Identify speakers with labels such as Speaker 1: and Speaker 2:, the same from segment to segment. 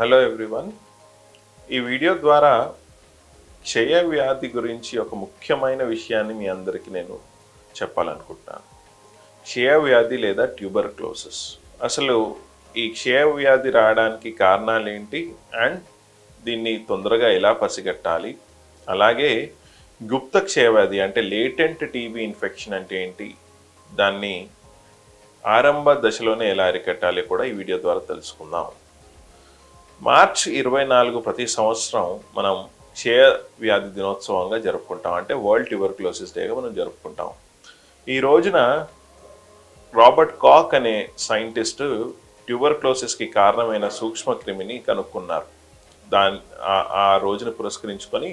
Speaker 1: Hello everyone. ఈ video ద్వారా క్షయ వ్యాధి గురించి ఒక ముఖ్యమైన విషయాన్ని మీ అందరికీ నేను చెప్పాలనుకుంటున్నాను. క్షయ వ్యాధి లేదా ట్యూబర్క్లోసిస్. అసలు ఈ క్షయ వ్యాధి రావడానికి కారణాలు ఏంటి అండ్ దీన్ని తొందరగా ఎలా పసిగట్టాలి, అలాగే గుప్త క్షయ వ్యాధి అంటే లేటెంట్ టీబీ ఇన్ఫెక్షన్ అంటే ఏంటి, దాన్ని ఆరంభ దశలోనే ఎలా అరికట్టాలి కూడా ఈ వీడియో ద్వారా తెలుసుకుందాం. మార్చి 24 ప్రతి సంవత్సరం మనం క్షయ వ్యాధి దినోత్సవంగా జరుపుకుంటాం. అంటే వరల్డ్ ట్యూబర్క్లోసిస్ డేగా మనం జరుపుకుంటాం. ఈ రోజున రాబర్ట్ కాక్ అనే సైంటిస్ట్ ట్యూబర్క్లోసిస్కి కారణమైన సూక్ష్మ క్రిమిని కనుక్కున్నారు. ఆ రోజును పురస్కరించుకొని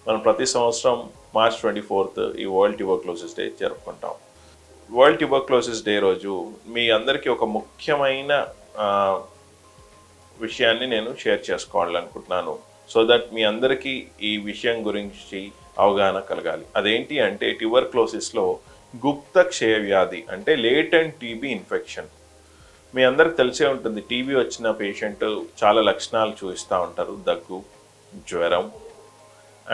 Speaker 1: మనం ప్రతి సంవత్సరం మార్చ్ 24th ఈ వరల్డ్ ట్యూబర్క్లోసిస్ డే జరుపుకుంటాం. వరల్డ్ ట్యూబర్క్లోసిస్ డే రోజు మీ అందరికీ ఒక ముఖ్యమైన విషయాన్ని నేను షేర్ చేసుకోవాలనుకుంటున్నాను. సో దట్ మీ అందరికీ ఈ విషయం గురించి అవగాహన కలగాలి. అదేంటి అంటే ట్యూబర్క్లోసిస్లో గుప్త క్షయ వ్యాధి అంటే లేటెంట్ టీబీ ఇన్ఫెక్షన్. మీ అందరికి తెలిసే ఉంటుంది, టీబీ వచ్చిన పేషెంట్ చాలా లక్షణాలు చూపిస్తూ ఉంటారు. దగ్గు, జ్వరం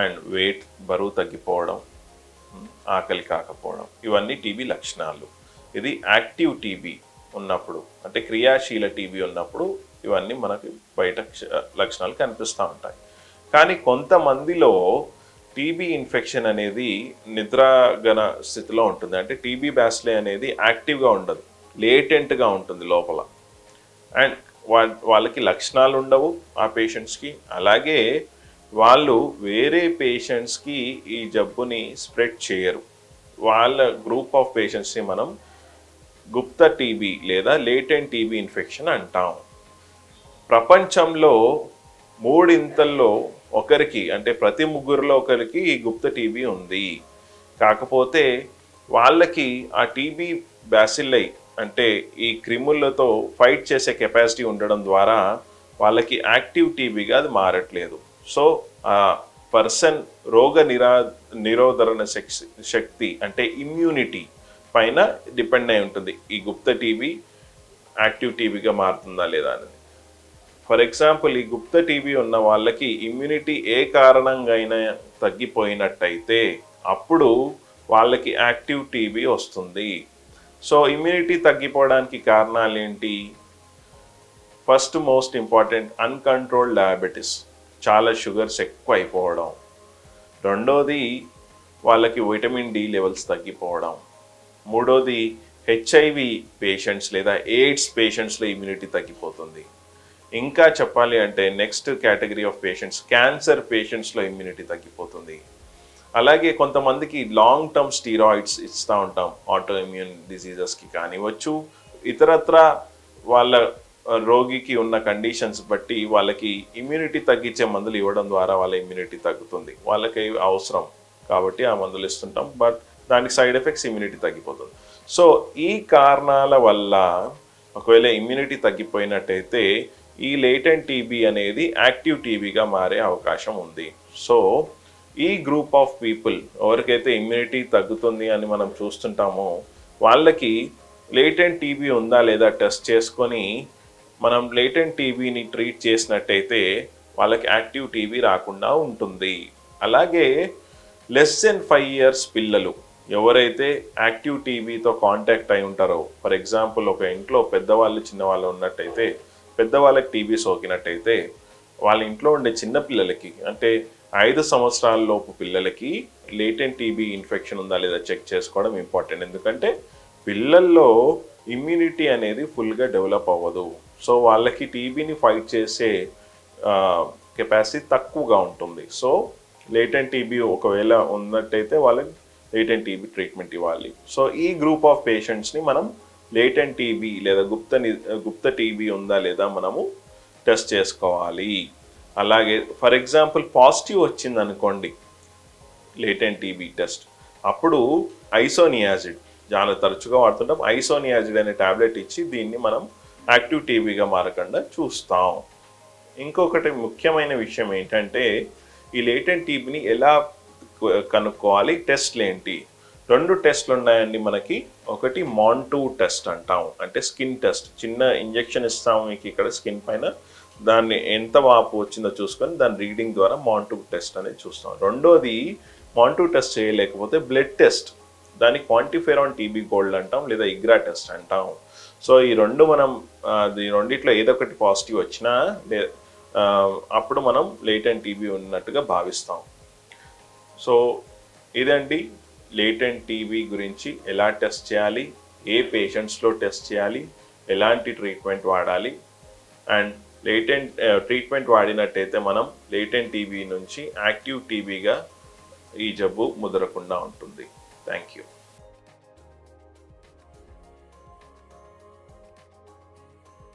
Speaker 1: అండ్ వెయిట్, బరువు తగ్గిపోవడం, ఆకలి కాకపోవడం, ఇవన్నీ టీబీ లక్షణాలు. ఇది యాక్టివ్ టీబీ ఉన్నప్పుడు అంటే క్రియాశీల టీబీ ఉన్నప్పుడు ఇవన్నీ మనకి బయట లక్షణాలు కనిపిస్తూ ఉంటాయి. కానీ కొంతమందిలో టీబీ ఇన్ఫెక్షన్ అనేది నిద్రాగణ స్థితిలో ఉంటుంది. అంటే టీబీ బ్యాసిలే అనేది యాక్టివ్గా ఉండదు, లేటెంట్గా ఉంటుంది లోపల. అండ్ వాళ్ళకి లక్షణాలు ఉండవు ఆ పేషెంట్స్కి. అలాగే వాళ్ళు వేరే పేషెంట్స్కి ఈ జబ్బుని స్ప్రెడ్ చేయరు. వాళ్ళ గ్రూప్ ఆఫ్ పేషెంట్స్ని మనం గుప్త టీబీ లేదా లేటెంట్ టీబీ ఇన్ఫెక్షన్ అంటాం. ప్రపంచంలో 3 ఒకరికి అంటే ప్రతి 3 ఒకరికి ఈ గుప్త టీబీ ఉంది. కాకపోతే వాళ్ళకి ఆ టీబీ బ్యాసిల్లై అంటే ఈ క్రిములతో ఫైట్ చేసే కెపాసిటీ ఉండడం ద్వారా వాళ్ళకి యాక్టివ్ టీబీగా అది మారట్లేదు. సో ఆ పర్సన్ రోగ నిరోధరణ శక్తి అంటే ఇమ్యూనిటీ పైన డిపెండ్ అయి ఉంటుంది ఈ గుప్త టీబీ యాక్టివ్ టీబీగా మారుతుందా లేదా అనేది. ఫర్ ఎగ్జాంపుల్, ఈ గుప్త టీబీ ఉన్న వాళ్ళకి ఇమ్యూనిటీ ఏ కారణంగా అయినా తగ్గిపోయినట్టయితే అప్పుడు వాళ్ళకి యాక్టివ్ టీబీ వస్తుంది. సో ఇమ్యూనిటీ తగ్గిపోవడానికి కారణాలు ఏంటి? First most important, uncontrolled diabetes, చాలా షుగర్స్ ఎక్కువ అయిపోవడం. రెండోది వాళ్ళకి విటమిన్ డి లెవెల్స్ తగ్గిపోవడం. మూడోది హెచ్ఐవి పేషెంట్స్ లేదా ఎయిడ్స్ పేషెంట్స్లో ఇమ్యూనిటీ తగ్గిపోతుంది. ఇంకా చెప్పాలి అంటే next category of patients cancer పేషెంట్స్లో ఇమ్యూనిటీ తగ్గిపోతుంది. అలాగే కొంతమందికి లాంగ్ టర్మ్ స్టీరాయిడ్స్ ఇస్తూ ఉంటాం, ఆటో ఇమ్యూన్ డిజీజెస్కి కానివచ్చు, ఇతరత్ర వాళ్ళ రోగికి ఉన్న కండిషన్స్ బట్టి వాళ్ళకి ఇమ్యూనిటీ తగ్గించే మందులు ఇవ్వడం ద్వారా వాళ్ళ ఇమ్యూనిటీ తగ్గుతుంది. వాళ్ళకి అవసరం కాబట్టి ఆ మందులు ఇస్తుంటాం, బట్ దానికి సైడ్ ఎఫెక్ట్స్ ఇమ్యూనిటీ తగ్గిపోతుంది. సో ఈ కారణాల వల్ల ఒకవేళ ఇమ్యూనిటీ తగ్గిపోయినట్టయితే ఈ లేటెంట్ టీబీ అనేది యాక్టివ్ టీబీగా మారే అవకాశం ఉంది. సో ఈ గ్రూప్ ఆఫ్ పీపుల్ ఎవరికైతే ఇమ్యూనిటీ తగ్గుతుంది అని మనం చూస్తుంటామో వాళ్ళకి లేటెంట్ టీబీ ఉందా లేదా టెస్ట్ చేసుకొని మనం లేటెంట్ టీబీని ట్రీట్ చేసినట్టయితే వాళ్ళకి యాక్టివ్ టీబీ రాకుండా ఉంటుంది. అలాగే లెస్ దెన్ 5 years పిల్లలు ఎవరైతే యాక్టివ్ టీబీతో కాంటాక్ట్ అయి ఉంటారో, ఫర్ ఎగ్జాంపుల్ ఒక ఇంట్లో పెద్దవాళ్ళు చిన్నవాళ్ళు ఉన్నట్టయితే, పెద్దవాళ్ళకి టీబీ సోకినట్టయితే వాళ్ళ ఇంట్లో ఉండే చిన్నపిల్లలకి అంటే 5 సంవత్సరాల లోపు పిల్లలకి లేటెంట్ టీబీ ఇన్ఫెక్షన్ ఉందా లేదా చెక్ చేసుకోవడం ఇంపార్టెంట్. ఎందుకంటే పిల్లల్లో ఇమ్యూనిటీ అనేది ఫుల్గా డెవలప్ అవ్వదు. సో వాళ్ళకి టీబీని ఫైట్ చేసే కెపాసిటీ తక్కువగా ఉంటుంది. సో లేటెంట్ టీబీ ఒకవేళ ఉన్నట్టయితే వాళ్ళకి లేటెంట్ టీబీ ట్రీట్మెంట్ ఇవ్వాలి. సో ఈ గ్రూప్ ఆఫ్ పేషెంట్స్ని మనం లేటెంట్ టీబీ లేదా గుప్త టీబీ ఉందా లేదా మనము టెస్ట్ చేసుకోవాలి. అలాగే ఫర్ ఎగ్జాంపుల్ పాజిటివ్ వచ్చింది అనుకోండి లేటెంట్ టీబీ టెస్ట్, అప్పుడు ఐసోనియాజిడ్ చాలా తరచుగా వాడుతుంటాం. ఐసోనియాజిడ్ అనే ట్యాబ్లెట్ ఇచ్చి దీన్ని మనం యాక్టివ్ టీబీగా మారకుండా చూస్తాం. ఇంకొకటి ముఖ్యమైన విషయం ఏంటంటే ఈ లేటెంట్ టీబీని ఎలా కనుక్కోవాలి, టెస్ట్లు ఏంటి? 2 టెస్ట్లు ఉన్నాయండి మనకి. ఒకటి మాంటూ టెస్ట్ అంటాం, అంటే స్కిన్ టెస్ట్. చిన్న ఇంజెక్షన్ ఇస్తాము మీకు ఇక్కడ స్కిన్ పైన, దాన్ని ఎంత వాపు వచ్చిందో చూసుకొని దాని రీడింగ్ ద్వారా మాంటూ టెస్ట్ అనేది చూస్తాం. రెండోది మాంటూ టెస్ట్ చేయలేకపోతే బ్లడ్ టెస్ట్, దాన్ని క్వాంటిఫెరాన్ టీబీ గోల్డ్ అంటాం లేదా ఇగ్రా టెస్ట్ అంటాం. సో ఈ రెండు మనం ఈ రెండిట్లో ఏదో ఒకటి పాజిటివ్ వచ్చినా అప్పుడు మనం లేటెంట్ టీబీ ఉన్నట్టుగా భావిస్తాం. సో ఇదండి లేటెంట్ టీబీ గురించి ఎలా టెస్ట్ చేయాలి, ఏ పేషెంట్స్లో టెస్ట్ చేయాలి, ఎలాంటి ట్రీట్మెంట్ వాడాలి, అండ్ లేటెంట్ ట్రీట్మెంట్ వాడినట్టయితే మనం లేటెంట్ టీబీ నుంచి యాక్టివ్ టీబీగా ఈ జబ్బు ముదరకుండా ఉంటుంది. Thank you.